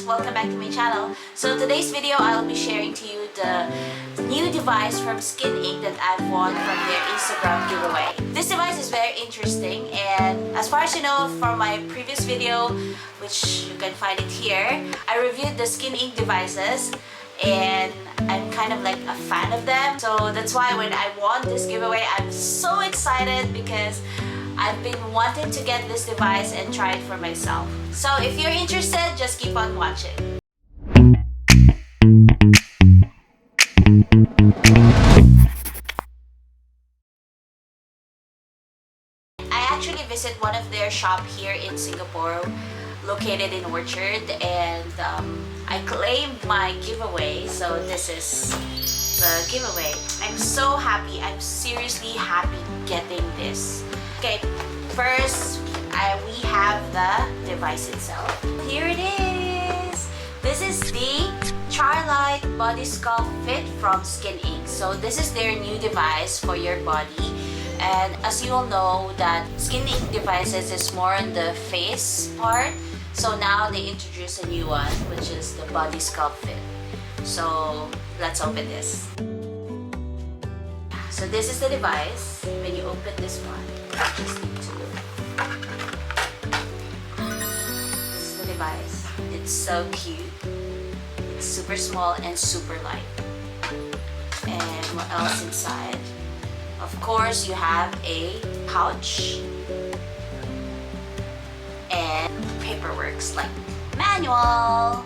welcome back to my channel. So today's video I'll be sharing to you the new device from skininc that I've won from their Instagram giveaway. This device is very interesting, and as far as you know from my previous video, which you can find it here, I reviewed the skininc devices and I'm kind of like a fan of them. So that's why when I won this giveaway, I'm so excited because I've been wanting to get this device and try it for myself. So if you're interested, just keep on watching. I actually visit one of their shop here in Singapore, located in Orchard, and I claimed my giveaway. So this is the giveaway. I'm so happy. I'm seriously happy getting this. Okay, first we have the device itself. Here it is. This is the trilightbodysculptfit from skininc. So this is their new device for your body. And as you all know, that skininc devices is more on the face part. So now they introduce a new one, which is the bodysculptfit. So let's open this. So this is the device. When you open this one, you just need to. This is the device. It's so cute. It's super small and super light. And what else inside? Of course, you have a pouch and paperwork like manual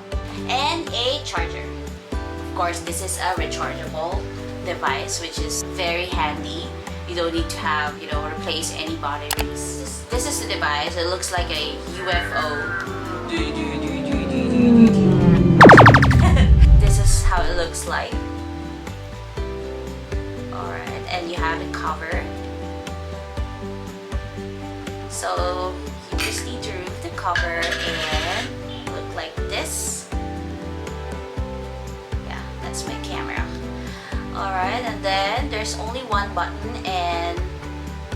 and a charger. Of course, this is a rechargeable device, which is very handy. You don't need to have, replace any batteries. This is the device. It looks like a UFO. This is how it looks like. Alright, and you have the cover. So you just need to remove the cover and look like this. Yeah, that's my camera. Alright, and then there's only one button and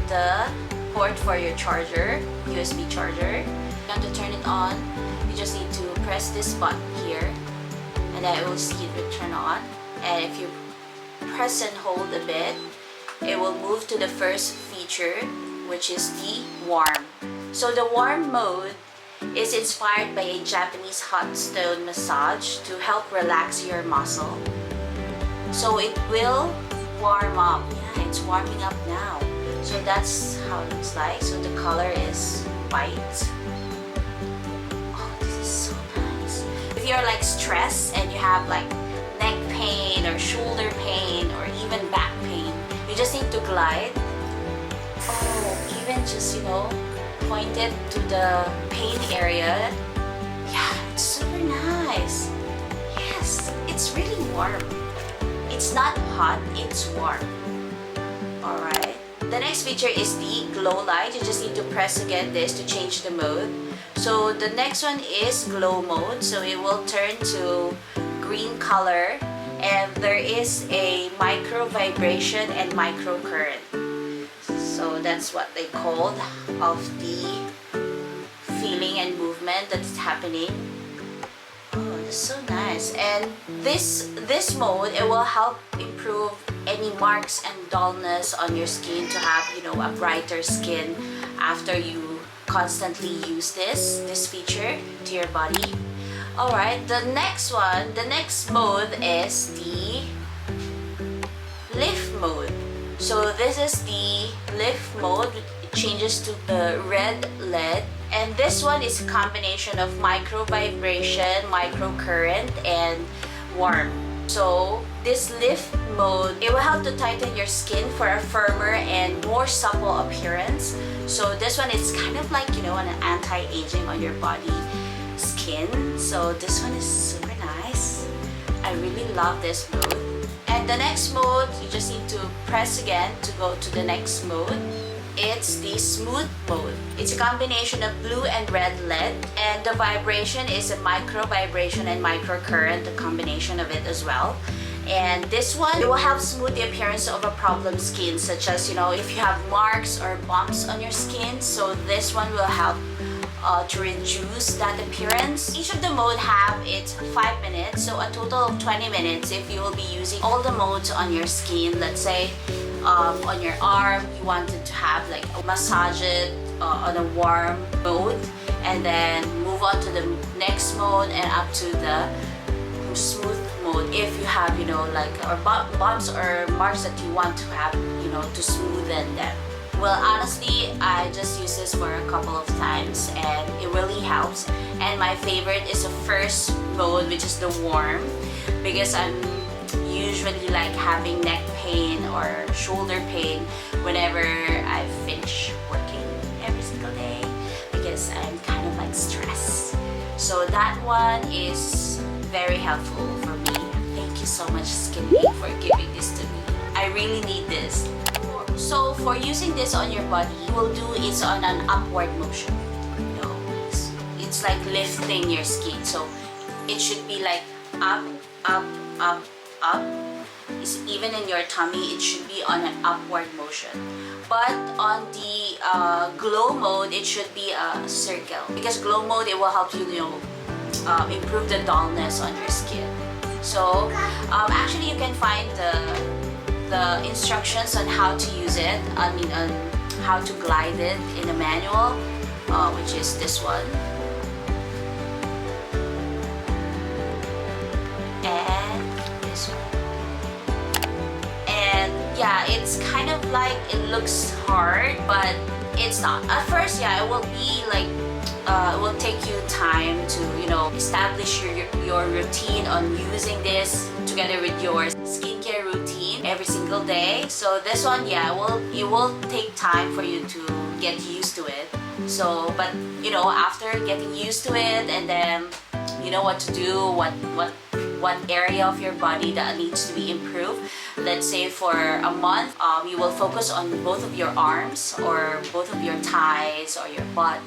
the port for your charger, USB charger. Now to turn it on, you just need to press this button here and then it will see it will turn on. And if you press and hold a bit, it will move to the first feature, which is the warm. So the warm mode is inspired by a Japanese hot stone massage to help relax your muscle. So it will warm up. Yeah, it's warming up now. So that's how it looks like. So the color is white. Oh, this is so nice. If you're like stressed and you have like neck pain or shoulder pain or even back pain, you just need to glide. Oh, even just, point it to the pain area. Yeah, it's super nice. Yes, it's really warm. It's not hot, it's warm. Alright. The next feature is the glow light. You just need to press again this to change the mode. So the next one is glow mode. So it will turn to green color. And there is a micro vibration and micro current. So that's what they called of the feeling and movement that's happening. Oh, that's so nice. And this mode, it will help improve any marks and dullness on your skin to have, a brighter skin after you constantly use this feature to your body. Alright, the next mode is the lift mode. So this is the lift mode. It changes to the red LED. And this one is a combination of micro vibration, micro current, and warm. So this lift mode, it will help to tighten your skin for a firmer and more supple appearance. So this one is kind of like, an anti-aging on your body skin. So this one is super nice. I really love this mode. And the next mode, you just need to press again to go to the next mode. It's the smooth mode. It's a combination of blue and red LED, and the vibration is a micro vibration and micro current, the combination of it as well. And this one, it will help smooth the appearance of a problem skin, such as, if you have marks or bumps on your skin. So this one will help to reduce that appearance. Each of the mode have its 5 minutes, so a total of 20 minutes if you will be using all the modes on your skin. Let's say on your arm, you wanted to have like a massage it on a warm mode, and then move on to the next mode and up to the smooth mode if you have, you know, like or bumps or marks that you want to have, you know, to smoothen them. Well, honestly, I just use this for a couple of times and it really helps. And my favorite is the first mode, which is the warm, because I'm usually like having neck pain or shoulder pain whenever I finish working every single day, because I'm kind of like stressed. So that one is very helpful for me. Thank you so much, skininc, for giving this to me. I really need this. So for using this on your body, you will do it on an upward motion. You know, it's like lifting your skin. So it should be like up, up, up, up. It's even in your tummy, it should be on an upward motion. But on the glow mode, it should be a circle, because glow mode, it will help you, you know, improve the dullness on your skin. So actually you can find the instructions on how to use it, I mean on how to glide it in a manual, which is this one. And this one. And yeah, it's kind of like, it looks hard, but it's not. At first, yeah, it will be like, it will take you time to, you know, establish your routine on using this together with your skincare routine every single day. So this one, yeah, it will take time for you to get used to it. So, but you know, after getting used to it, and then you know what to do, what area of your body that needs to be improved. Let's say for a month, you will focus on both of your arms or both of your thighs or your butt.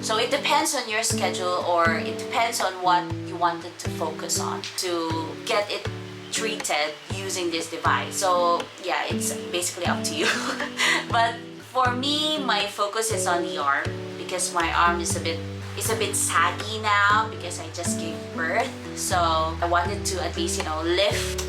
So it depends on your schedule, or it depends on what you wanted to focus on to get it treated using this device. So yeah, it's basically up to you. But for me, my focus is on the arm, because my arm is a bit saggy now because I just gave birth. So I wanted to at least, you know, lift,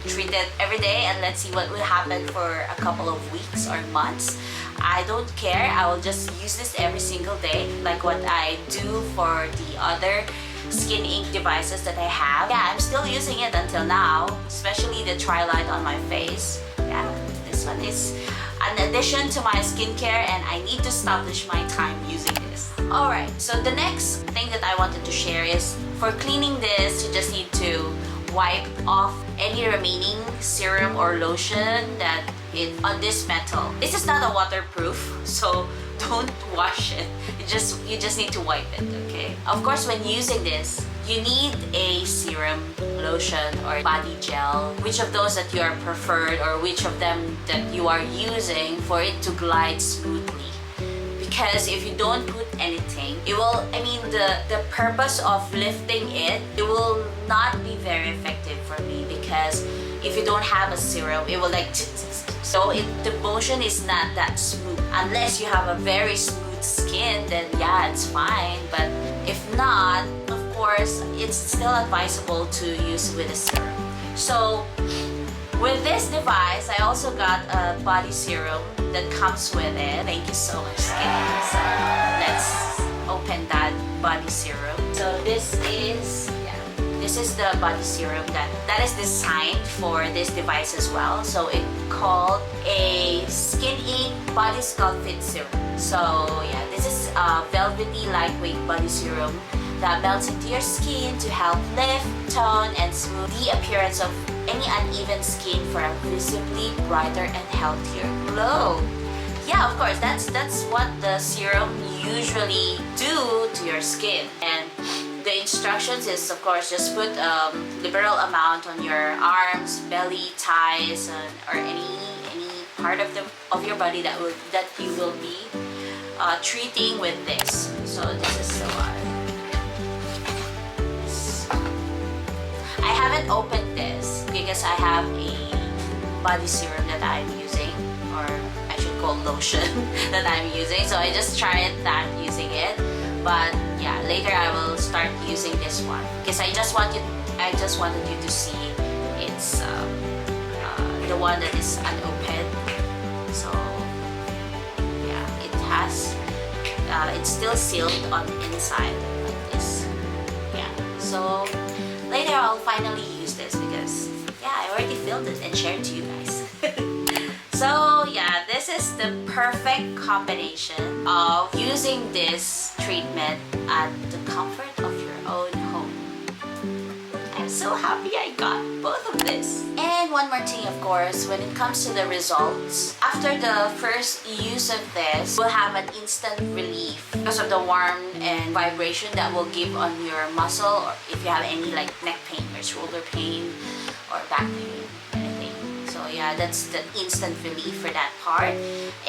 treat it every day, and let's see what will happen for a couple of weeks or months. I don't care. I will just use this every single day, like what I do for the other skininc devices that I have. Yeah, I'm still using it until now, especially the Trilight on my face. Yeah, this one is an addition to my skincare, and I need to establish my time using this. Alright, so the next thing that I wanted to share is, for cleaning this, you just need to wipe off any remaining serum or lotion that on this metal. This is not a waterproof, so don't wash it. You just need to wipe it, okay? Of course, when using this, you need a serum, lotion, or body gel, which of those that you are preferred, or which of them that you are using for it to glide smoothly. Because if you don't put anything, it will, I mean, the purpose of lifting it will not be very effective for me, because if you don't have a serum, it will like, so the motion is not that smooth. Unless you have a very smooth skin, then yeah, it's fine. But if not, of course, it's still advisable to use with a serum. So with this device, I also got a body serum that comes with it. Thank you so much, skininc. So let's open that body serum. So this is the body serum that is designed for this device as well. So it's called a skininc bodysculptfit serum. So yeah, this is a velvety lightweight body serum that melts into your skin to help lift, tone, and smooth the appearance of any uneven skin for a visibly brighter and healthier glow. Yeah, of course, that's what the serum usually do to your skin. And the instructions is, of course, just put a liberal amount on your arms, belly, thighs, or any part of your body that you will be treating with this. So this is the one. I haven't opened this because I have a body serum that I'm using, or I should call lotion that I'm using. So I just tried that using it. But yeah, later I will start using this one because I just wanted you to see it's the one that is unopened. So yeah, it has it's still sealed on the inside like this. Yeah, so later I'll finally use this because yeah, I already filled it and shared to you guys. So yeah, this is the perfect combination of using this treatment at the comfort of your own home. I'm so happy I got both of this. And one more thing, of course, when it comes to the results, after the first use of this, you'll have an instant relief because of the warmth and vibration that will give on your muscle, or if you have any like neck pain or shoulder pain or back pain, anything. So yeah, that's the instant relief for that part.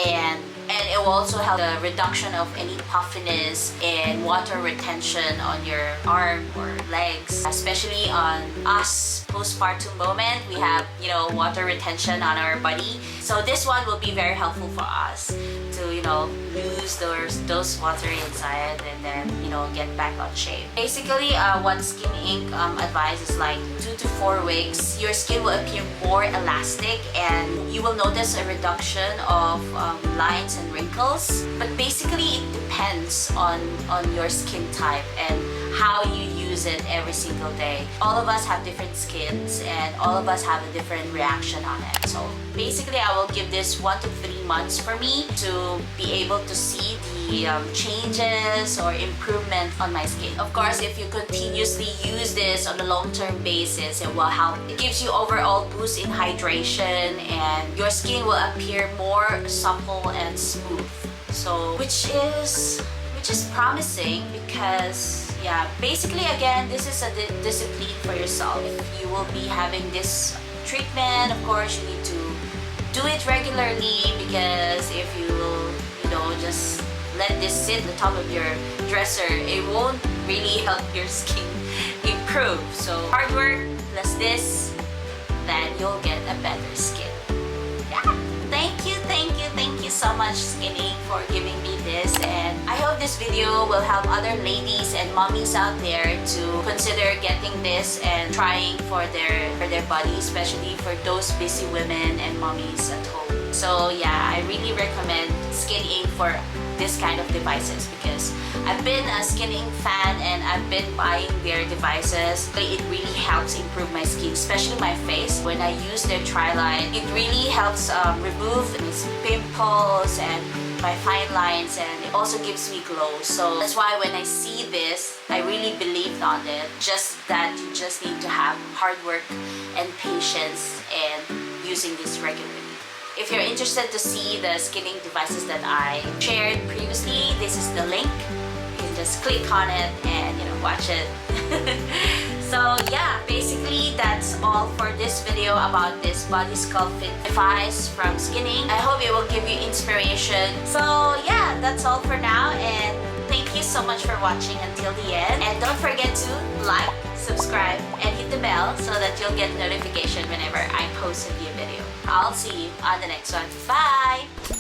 And it will also help the reduction of any puffiness and water retention on your arm or legs, especially on us postpartum moment. We have, you know, water retention on our body. So this one will be very helpful for us to, you know, lose those water inside and then, you know, get back on shape. Basically, what skininc advises like 2 to 4 weeks, your skin will appear more elastic and you will notice a reduction of lines and wrinkles. But basically, it depends on your skin type and how you use it every single day. All of us have different skins and all of us have a different reaction on it. So basically, I will give this 1 to 3 months for me to be able to see the changes or improvement on my skin. Of course, if you continuously use this on a long-term basis, it will help. It gives you overall boost in hydration and your skin will appear more supple and smooth. So which is promising because yeah, basically again, this is a discipline for yourself. If you will be having this treatment, of course you need to do it regularly because if you know, just let this sit on the top of your dresser, it won't really help your skin improve. So hard work plus this, then you'll get a better skin. Yeah. Thank you so much, skininc, for giving me this, and I hope this video will help other ladies and mommies out there to consider getting this and trying for their body, especially for those busy women and mommies at home. So yeah, I really recommend skininc for this kind of devices because I've been a skininc fan and I've been buying their devices. It really helps improve my skin, especially my face. When I use their Trilight, it really helps remove these pimples and my fine lines, and it also gives me glow. So that's why when I see this, I really believed on it. Just that you just need to have hard work and patience and using this regularly. If you're interested to see the skininc devices that I shared previously, this is the link. You can just click on it and, you know, watch it. So yeah, basically that's all for this video about this BodySculptFit device from skininc. I hope it will give you inspiration. So yeah, that's all for now, and thank you so much for watching until the end. And don't forget to like, subscribe, and hit the bell so that you'll get notification whenever I post a new video. I'll see you on the next one. Bye!